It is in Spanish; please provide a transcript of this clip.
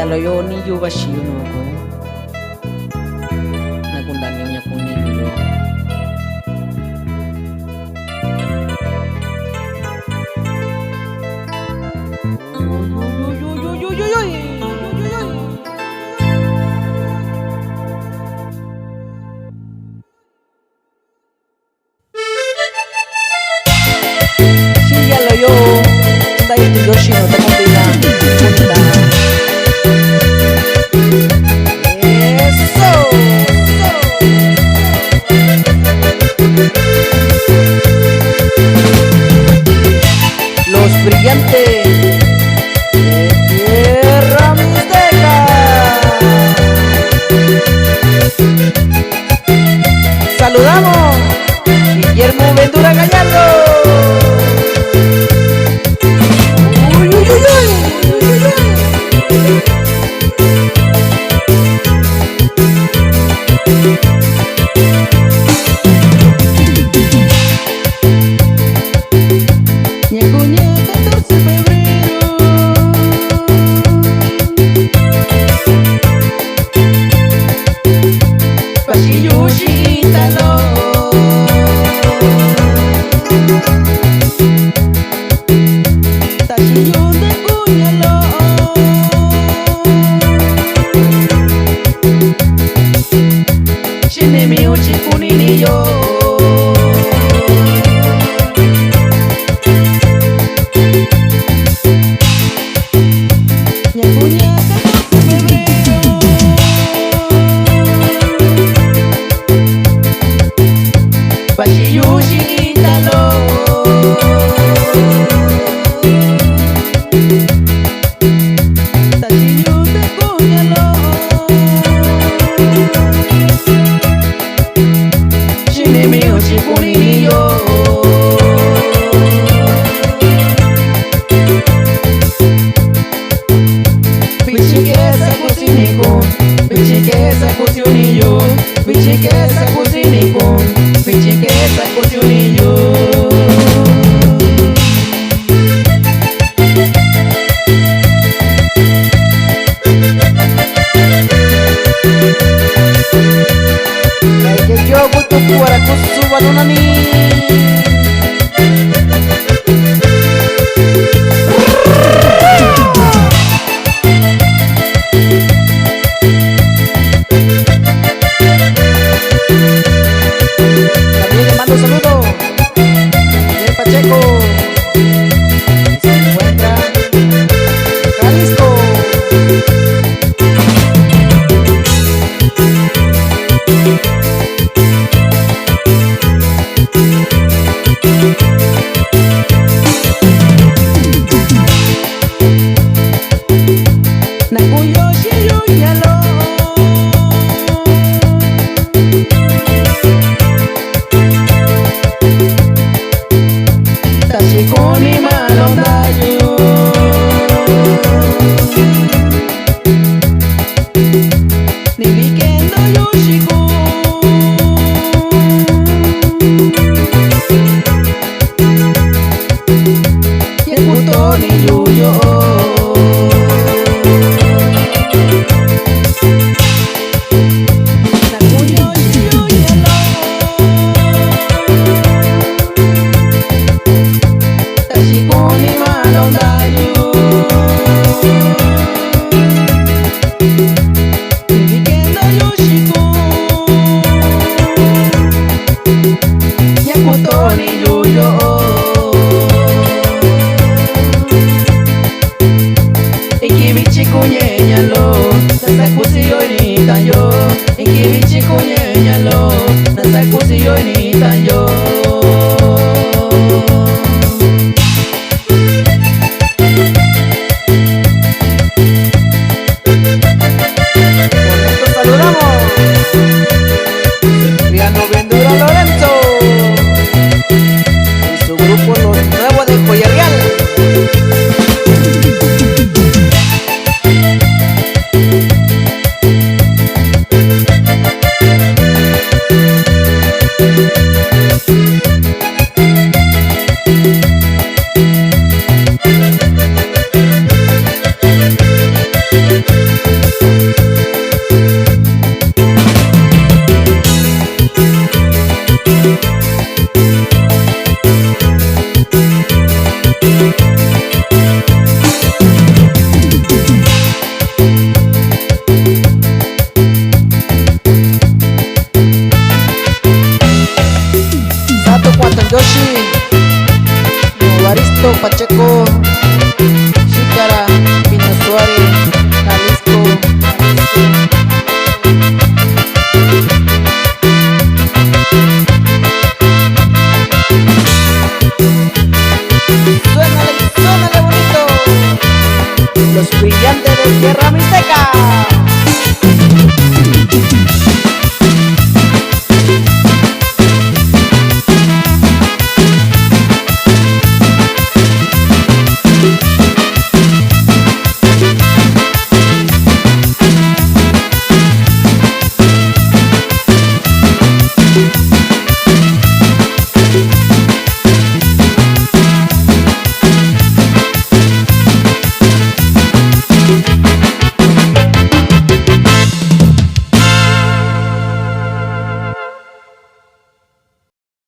Loyo ni yo bashiyo no ko. Nagundan niya kung ni yo. Siya Loyo, tayo to Yoshi no, takong bilang punta. Los brillantes de Tierra Mixteca. Saludamos Guillermo Ventura Gallardo. Uy, uy, uy, Ñecuña 14 de febrero. Pashiyushitalo. Tashiyun de cuñalo. Shinemi uchikuniniyo. Ñecuña 14 de febrero. Pashiyushitalo. Tashiyun de cuñalo. Shinemi uchikuniniyo. Bichikesa kusinikon, bichikesa kusiuniyo, bichikesa kusinikon, bichikesa kusiuniyo. Kaya yo butuh kuara kusuwanunani. También le mando saludo Miguel Pacheco, que se encuentra en Jalisco. Nakuyoshi yuyalo. Tashikoni malondayo. Nivikendo yoshiko. Yekuto ni yuyo. Nakuyoshi yuyalo. Tashikoni malondayo. Nivikendo yoshiko. Yakuto ni yuyo. Ikibichi kunyenyalo, nasakusi yoinitayo. Ikibichi kunyenyalo, nasakusi yoinitayo. Con esto saludamos Cipriano Ventura Lorenzo y su grupo Los Nuevos de Coyarreal. Yoshi, Evaristo Pacheco, Xícara, Pino Suárez, Jalisco. Suénale, suénale bonito. Los brillantes de Tierra Mixteca.